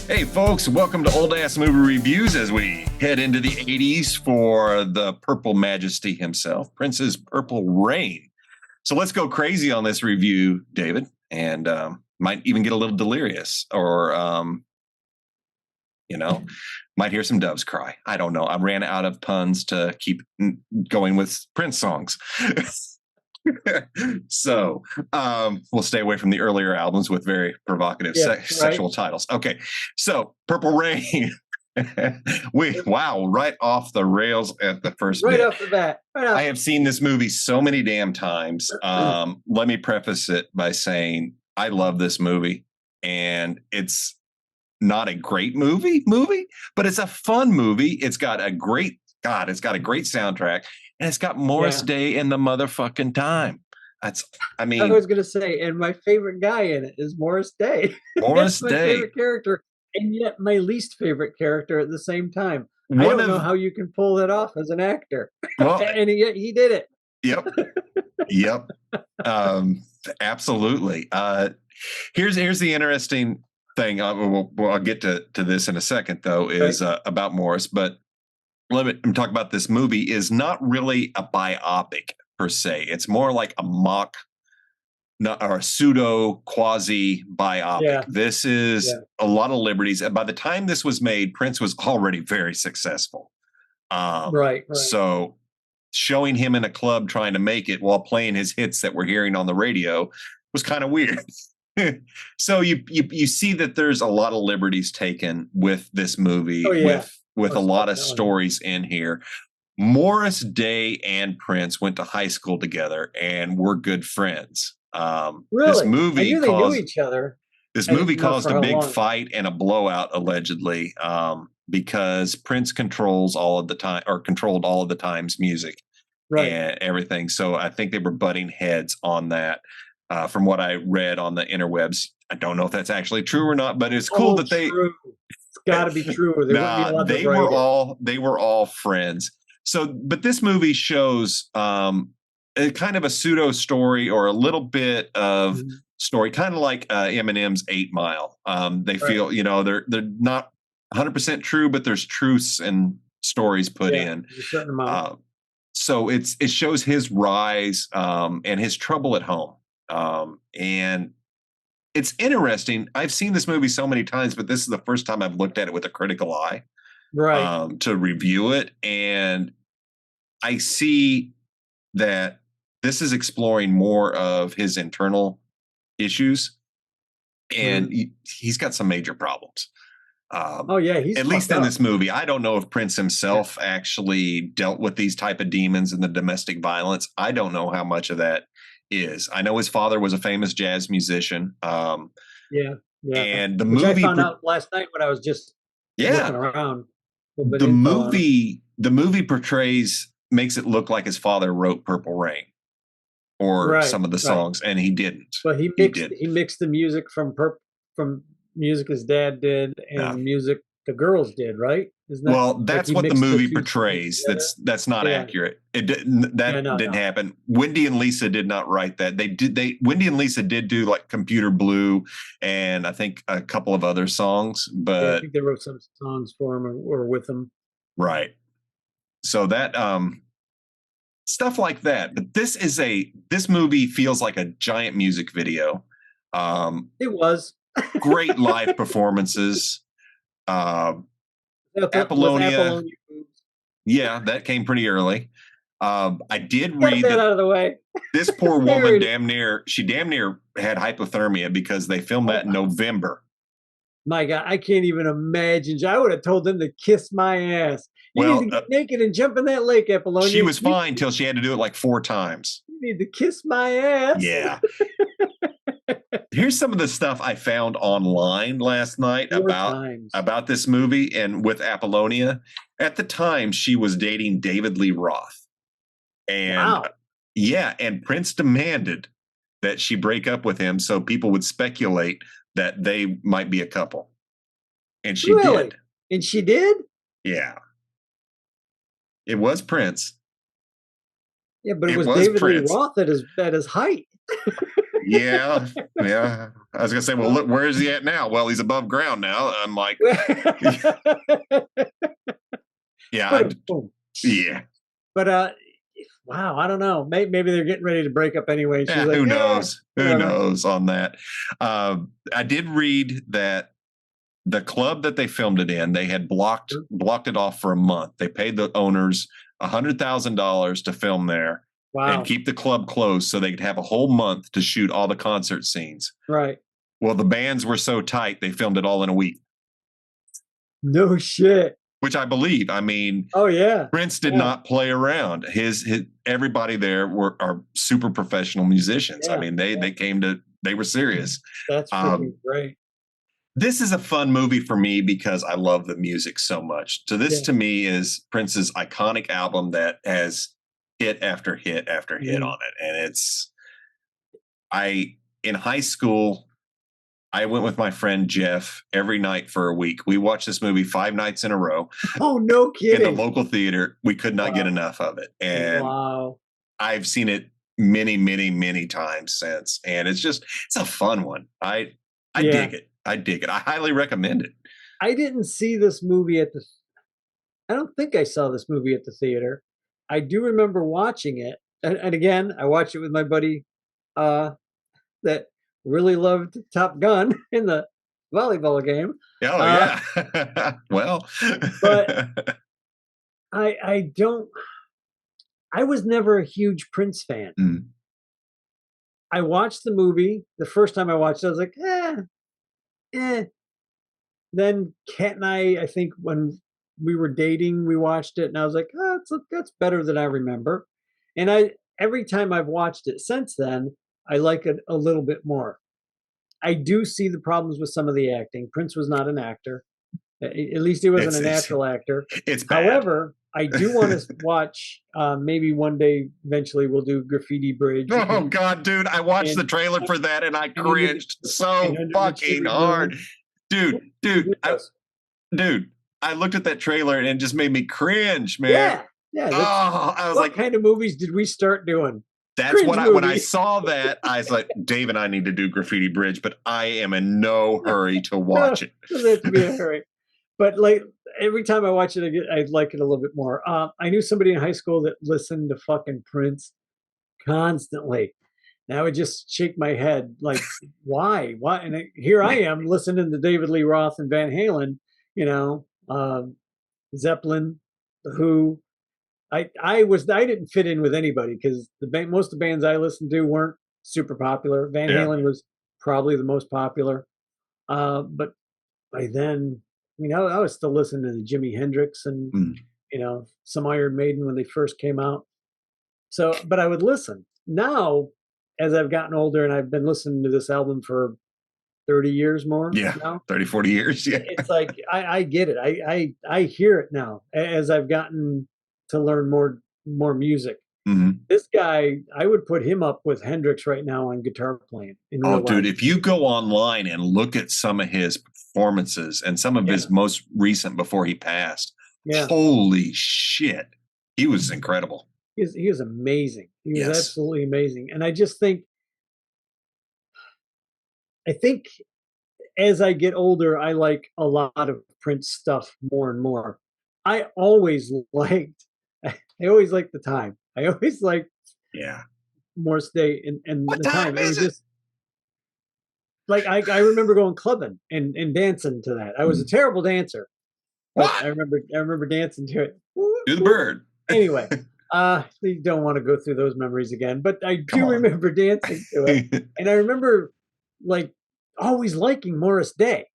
Hey folks, welcome to Old Ass Movie Reviews as we head into the 80s for the Purple Majesty himself, Prince's Purple Rain. So let's go crazy on this review, David, and might even get a little delirious or, might hear some doves cry. I don't know. I ran out of puns to keep going with Prince songs. So we'll stay away from the earlier albums with very provocative sexual titles. Okay, so Purple Rain. Right off the rails at the first bit. Off the bat. I have seen this movie so many damn times. Let me preface it by saying I love this movie, and it's not a great movie, but it's a fun movie. It's got a great soundtrack. And it's got Morris Day in the motherfucking time. I was going to say, and my favorite guy in it is Morris Day. Morris my Day. Favorite character, and yet my least favorite character at the same time. I don't know how you can pull that off as an actor. Well, and yet he did it. Yep. Absolutely. Here's the interesting thing. I'll get to this in a second, though, is about Morris, but let me talk about this movie is not really a biopic per se. It's more like a mock or a pseudo quasi biopic. Yeah. This is a lot of liberties. And by the time this was made, Prince was already very successful. Right. So showing him in a club trying to make it while playing his hits that we're hearing on the radio was kind of weird. So you see that there's a lot of liberties taken with this movie. With a lot of stories in here. Morris Day and Prince went to high school together and were good friends. Really? This movie they knew each other. This movie caused a big fight and a blowout, allegedly, because Prince controlled all of the Times music and everything. So I think they were butting heads on that. From what I read on the interwebs, I don't know if that's actually true or not, but it's cool that they. Got to be true. They were all friends. So, but this movie shows a kind of a pseudo story or a little bit of story, kind of like Eminem's 8 Mile. They feel, they're not 100% true, but there's truths and stories put in. A certain amount. So it shows his rise and his trouble at home, and. It's interesting. I've seen this movie so many times, but this is the first time I've looked at it with a critical eye, to review it. And I see that this is exploring more of his internal issues, and he's got some major problems. He's at least in this movie. I don't know if Prince himself actually dealt with these type of demons and the domestic violence. I don't know how much of that is. I know his father was a famous jazz musician. And the movie I found out last night when I was just looking around. The movie makes it look like his father wrote Purple Rain or some of the songs, and he didn't. But he mixed the music from music his dad did and music the girls did, right? That's what the movie portrays. That's not accurate. It didn't happen. Wendy and Lisa did not write that. Wendy and Lisa did do like Computer Blue and I think a couple of other songs, but I think they wrote some songs for him or with him. Right. So that stuff like that. But this movie feels like a giant music video. It was great live performances. Apollonia. Yeah, that came pretty early. I did read that out of the way. This poor woman damn near had hypothermia because they filmed that in November. My God, I can't even imagine. I would have told them to kiss my ass. You need to get naked and jump in that lake, Apollonia. She was fine till she had to do it like 4 times. You need to kiss my ass. Yeah. Here's some of the stuff I found online last night about this movie and with Apollonia. At the time, she was dating David Lee Roth. And and Prince demanded that she break up with him so people would speculate that they might be a couple. And she did. And she did? Yeah. It was Prince. Yeah, but it was David Lee Roth at his height. Yeah, yeah. I was gonna say, well, look, where is he at now? Well, he's above ground now. I'm like, yeah, Boom. yeah. But wow, I don't know. Maybe they're getting ready to break up anyway. She's Yeah, like, who yeah, knows? Who whatever. knows on that? I did read that the club that they filmed it in, they had blocked it off for a month. They paid the owners $100,000 to film there and Wow. keep the club closed so they could have a whole month to shoot all the concert scenes. Right. Well, the bands were so tight they filmed it all in a week. No shit. Which I believe. I mean, oh yeah, Prince did yeah. not play around. His everybody there are super professional musicians. Yeah, I mean, they were serious. That's freaking great. This is a fun movie for me because I love the music so much. So this to me is Prince's iconic album that has hit after hit after hit on it. And in high school, I went with my friend Jeff every night for a week. We watched this movie 5 nights in a row. Oh, no kidding. In the local theater. We could not get enough of it. And I've seen it many, many, many times since. And it's a fun one. I dig it. I dig it. I highly recommend it. I didn't see this movie I don't think I saw this movie at the theater. I do remember watching it. And again, I watched it with my buddy that really loved Top Gun in the volleyball game. Oh, yeah. Well. But I was never a huge Prince fan. I watched the movie. The first time I watched it, I was like, eh. Then Kat and I think when we were dating, we watched it, and I was like, oh, that's better than I remember. And every time I've watched it since then, I like it a little bit more. I do see the problems with some of the acting. Prince was not an actor. At least he wasn't a natural actor. It's bad. However, I do want to watch. Maybe one day, eventually, we'll do Graffiti Bridge. Oh God, dude! I watched the trailer for that and I cringed so fucking hard, dude. I looked at that trailer and it just made me cringe, man. Yeah. I was what like, kind of movies did we start doing? That's what when I saw that, I was like, Dave and I need to do Graffiti Bridge, but I am in no hurry to watch it. Doesn't have to be a hurry. But like every time I watch it, I like it a little bit more. I knew somebody in high school that listened to fucking Prince constantly. And I would just shake my head like, why? And here I am listening to David Lee Roth and Van Halen, Zeppelin, The Who. I didn't fit in with anybody because most of the bands I listened to weren't super popular. Van Halen was probably the most popular. But by then, I was still listening to Jimi Hendrix and some Iron Maiden when they first came out. So, but I would listen. Now, as I've gotten older and I've been listening to this album for 30 years more. Now, 30, 40 years. Yeah. It's like I get it. I hear it now as I've gotten to learn more music. This guy, I would put him up with Hendrix right now on guitar playing. Dude, if you go online and look at some of his performances and some of his most recent before he passed, holy shit, he was incredible. He was amazing. He was absolutely amazing. And I think as I get older, I like a lot of Prince stuff more and more. I always liked the time. I always liked Morris Day and what the time It was is it? just like I remember going clubbing and dancing to that. I was a terrible dancer. But I remember dancing to it. Do the bird. Anyway, you don't want to go through those memories again, but I do remember dancing to it. And I remember like always liking Morris Day.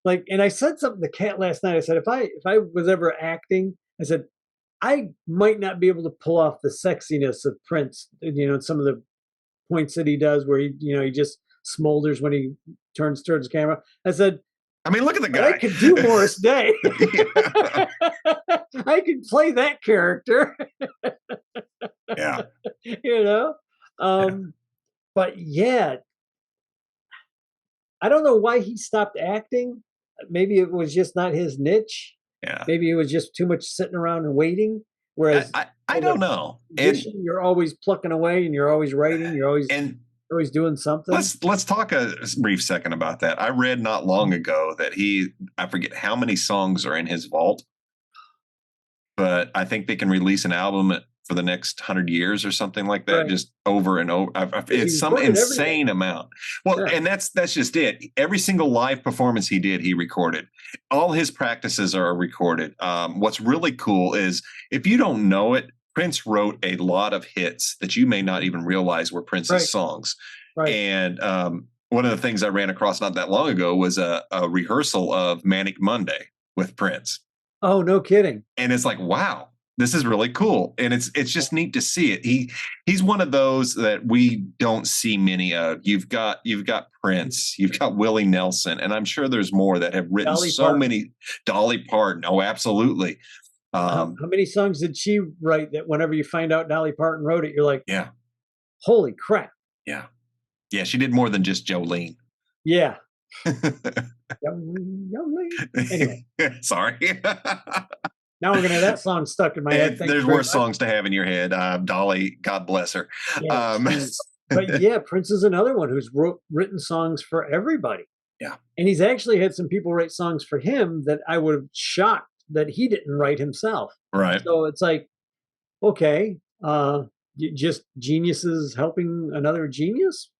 Like, and I said something to Kat last night. I said, if I was ever acting, I said, I might not be able to pull off the sexiness of Prince, some of the points that he does where he just smolders when he turns towards the camera. I said, I mean, look at the guy. I could do Morris Day. I could play that character. Yeah. But yeah, I don't know why he stopped acting. Maybe it was just not his niche. Yeah. Maybe it was just too much sitting around and waiting. Whereas I don't know. You're always plucking away and you're always writing. You're always and Always doing something. Let's talk a brief second about that. I read not long ago that I forget how many songs are in his vault, but I think they can release an album for the next 100 years or something like that, Right. just over and over. He It's some recorded everything. insane amount. Well, Yeah. and that's just it. Every single live performance he did, he recorded. All his practices are recorded. What's really cool is, if you don't know it, Prince wrote a lot of hits that you may not even realize were Prince's Right. songs. Right. And one of the things I ran across not that long ago was a rehearsal of Manic Monday with Prince. Oh, no kidding. And it's like, wow, this is really cool. And it's just neat to see it. He's one of those that we don't see many of. You've got Prince, you've got Willie Nelson, and I'm sure there's more that have written Dolly so Parton. many. Dolly Parton. Oh, absolutely. How many songs did she write that whenever you find out Dolly Parton wrote it, you're like, yeah, holy crap. yeah. Yeah, she did more than just Jolene. Yeah. Anyway. Sorry. Now we're going to have that song stuck in my head. There's worse songs to have in your head. Dolly, God bless her. Yeah, but yeah, Prince is another one who's written songs for everybody. Yeah. And he's actually had some people write songs for him that I would have shocked that he didn't write himself. Right. So it's like, okay, just geniuses helping another genius.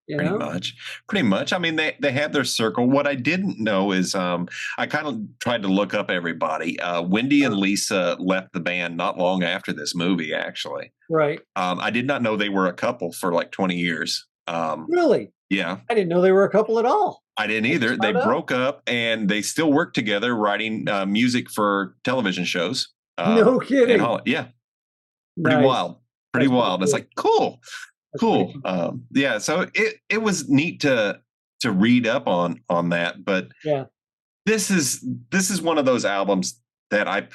Pretty much. I mean, they have their circle. What I didn't know is I kind of tried to look up everybody. Wendy and Lisa left the band not long after this movie, actually. Right. I did not know they were a couple for like 20 years. Really? Yeah. I didn't know they were a couple at all. I didn't either. They broke up, and they still work together writing music for television shows. No kidding. Yeah. Pretty wild. Pretty wild. Cool. It's like, cool. Cool. Yeah. So it was neat to read up on that, but yeah, this is one of those albums that I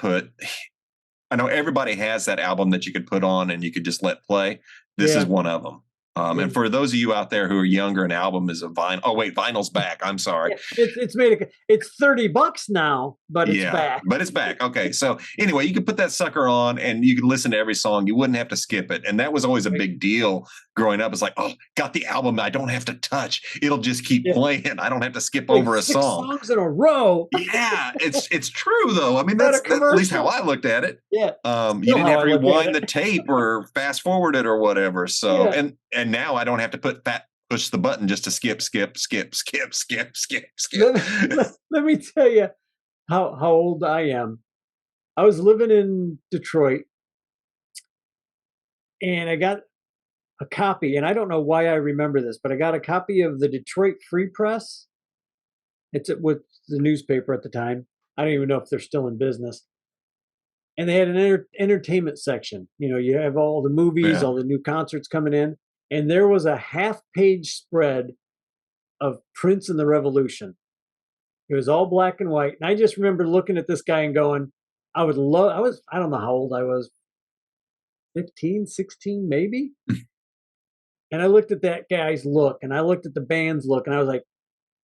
know everybody has that album that you could put on and you could just let play. This is one of them. And for those of you out there who are younger, an album is a vinyl. Oh wait, vinyl's back. I'm sorry. Yeah, it's $30 now, but it's back. But it's back. Okay. So anyway, you could put that sucker on and you could listen to every song. You wouldn't have to skip it. And that was always a big deal growing up. It's like, oh, got the album I don't have to touch. It'll just keep playing. I don't have to skip over a song. 6 songs in a row. Yeah, it's true though. I mean, that's at least how I looked at it. Yeah. You didn't have to rewind the tape or fast forward it or whatever. So and now I don't have to push the button just to skip. Let me tell you how old I am. I was living in Detroit and I got a copy, and I don't know why I remember this, but I got a copy of the Detroit Free Press. It's with the newspaper at the time. I don't even know if they're still in business. And they had an entertainment section. You have all the movies, all the new concerts coming in. And there was a half-page spread of Prince and the Revolution. It was all black and white. And I just remember looking at this guy and going, I don't know how old I was, 15, 16, maybe. And I looked at that guy's look and I looked at the band's look and I was like,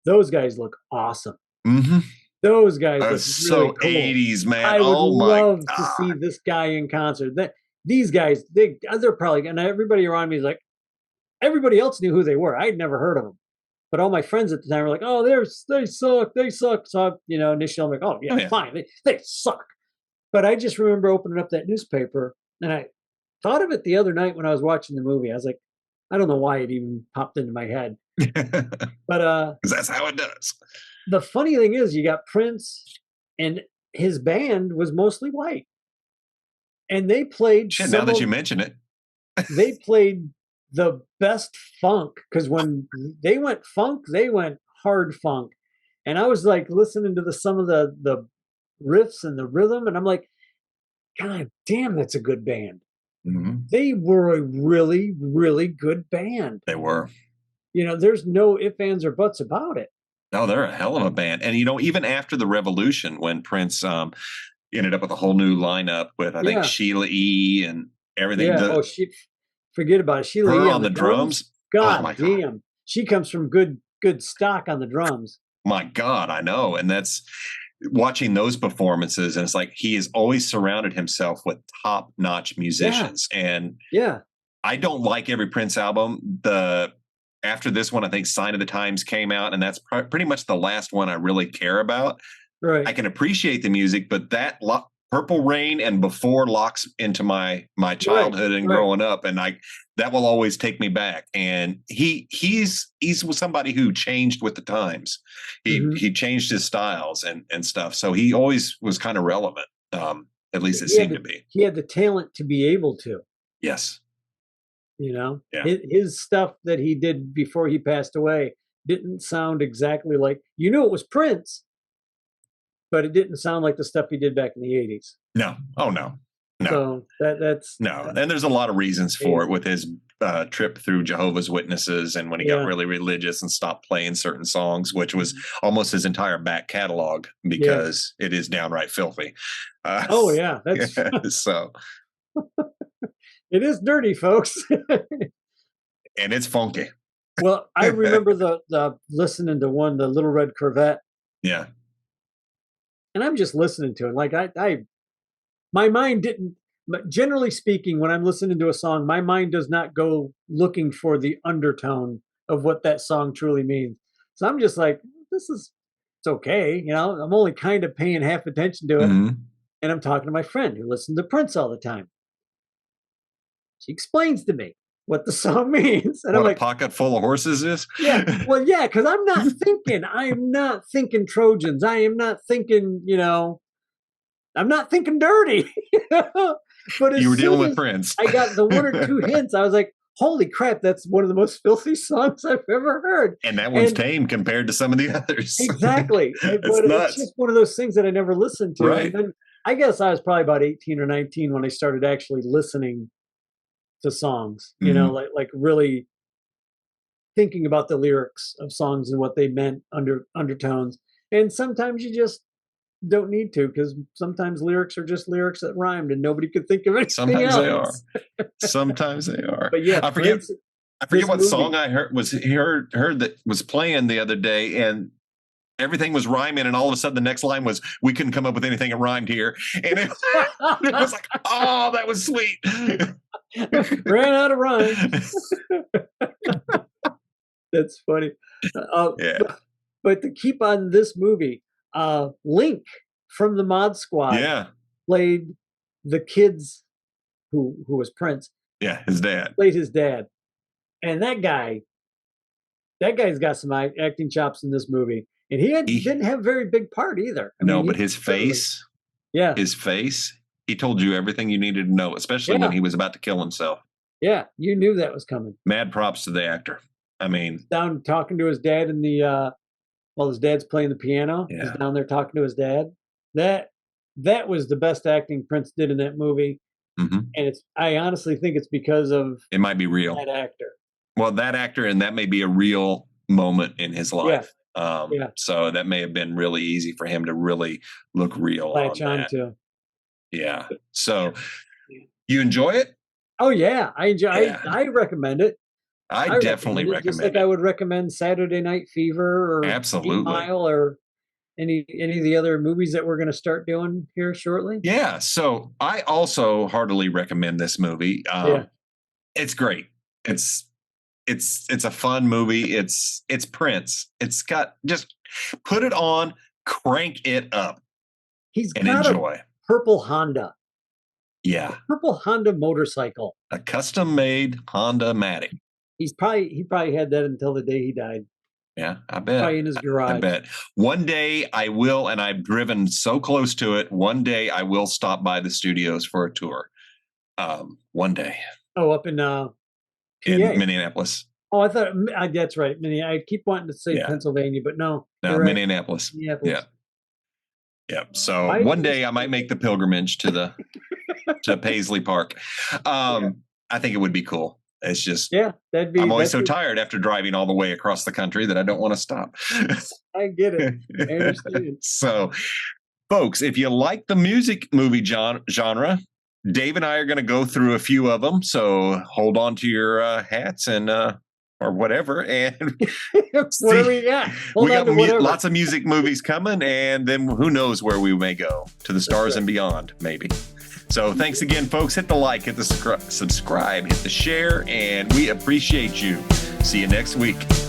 those guys look awesome. Mm-hmm. Those guys look so really cool. 80s, man. I would love to see this guy in concert. These guys, they're probably, and everybody around me is like, everybody else knew who they were. I'd never heard of them. But all my friends at the time were like, oh, they suck. So, initially I'm like, oh, yeah, fine. They suck. But I just remember opening up that newspaper and I thought of it the other night when I was watching the movie. I was like, I don't know why it even popped into my head. But because that's how it does. The funny thing is, you got Prince, and his band was mostly white, and they played. Shit, now that you mention it, they played the best funk, because when they went funk, they went hard funk, and I was like listening to some of the riffs and the rhythm, and I'm like, God damn, that's a good band. Mm-hmm. They were a really, really good band. They were. There's no ifs, ands, or buts about it. No, they're a hell of a band. And, even after the Revolution, when Prince ended up with a whole new lineup with, I think, Sheila E. and everything. Yeah, forget about it. Sheila E. on the drums. God damn. She comes from good stock on the drums. My God, I know. And that's watching those performances. And it's like he has always surrounded himself with top-notch musicians. And I don't like every Prince album. after this one, I think Sign of the Times came out, and that's pretty much the last one I really care about. Right. I can appreciate the music, but that Purple Rain and Before locks into my childhood and growing up, and that will always take me back. And he's somebody who changed with the times. He changed his styles and stuff, so he always was kind of relevant. At least it seemed to be. He had the talent to be able to. Yes. You know, yeah. his stuff that he did before he passed away didn't sound exactly like, you knew it was Prince, but it didn't sound like the stuff he did back in the 80s. No. Oh, no. No. So that's no. And there's a lot of reasons for it with his trip through Jehovah's Witnesses, and when he got really religious and stopped playing certain songs, which was almost his entire back catalog, because it is downright filthy. Oh, yeah. That's so. It is dirty, folks. And it's funky. Well, I remember the listening to the Little Red Corvette. Yeah. And I'm just listening to it. Like my mind didn't, but generally speaking, when I'm listening to a song, my mind does not go looking for the undertone of what that song truly means. So I'm just like, it's okay. You know, I'm only kind of paying half attention to it. Mm-hmm. And I'm talking to my friend who listens to Prince all the time. She explains to me what the song means. And what I'm like, a pocket full of horses is? Yeah. Well, yeah, because I'm not thinking Trojans. I am not thinking, I'm not thinking dirty. But you were dealing with Prince. I got the one or two hints. I was like, holy crap, that's one of the most filthy songs I've ever heard. And that one's tame compared to some of the others. Exactly. But it's just one of those things that I never listened to. Right. And then I guess I was probably about 18 or 19 when I started actually listening to songs, like really thinking about the lyrics of songs and what they meant undertones. And sometimes you just don't need to, because sometimes lyrics are just lyrics that rhymed and nobody could think of anything else. Sometimes they are. But yeah, I forget what song I heard that was playing the other day, and everything was rhyming, and all of a sudden the next line was, we couldn't come up with anything that rhymed here. And it was like, oh, that was sweet. Ran out of rhymes. That's funny. But to keep on this movie, Link from the Mod Squad played the kids who was Prince. Yeah, his dad. Played his dad. And that guy's got some acting chops in this movie. And he didn't have a very big part either. But his face, he told you everything you needed to know, especially when he was about to kill himself. Yeah, you knew that was coming. Mad props to the actor. I mean, down talking to his dad in the while his dad's playing the piano. Yeah. He's down there talking to his dad. That was the best acting Prince did in that movie. Mm-hmm. And I honestly think it's because of it might be real. That actor. Well, that actor, and that may be a real moment in his life. Yeah. So that may have been really easy for him to really look real. Latch on to. Yeah. So you enjoy it? Oh yeah, I enjoy. Yeah. I recommend it. I definitely recommend it. Just like I would recommend Saturday Night Fever or absolutely 8 Mile or any of the other movies that we're going to start doing here shortly. Yeah. So I also heartily recommend this movie. It's great. It's a fun movie. It's Prince. It's got, just put it on, crank it up. He's and got enjoy. A purple Honda. Yeah. A purple Honda motorcycle. A custom made Honda Matic. He probably had that until the day he died. Yeah, I bet. Probably in his garage. I bet. One day I will, and I've driven so close to it. One day I will stop by the studios for a tour. One day. Oh, up in Minneapolis. Oh, I thought that's right. I keep wanting to say Pennsylvania, but no. No, right. Minneapolis. Yeah. Yep. So one day I might make the pilgrimage to Paisley Park. I think it would be cool. It's just, I'm always so tired after driving all the way across the country that I don't want to stop. I get it. I understand. So, folks, if you like the music movie genre, Dave and I are going to go through a few of them. So hold on to your hats and or whatever. And what do we got? We got lots of music movies coming, and then who knows where we may go, to the stars and beyond, maybe. So thanks again, folks. Hit the like, hit the subscribe, hit the share, and we appreciate you. See you next week.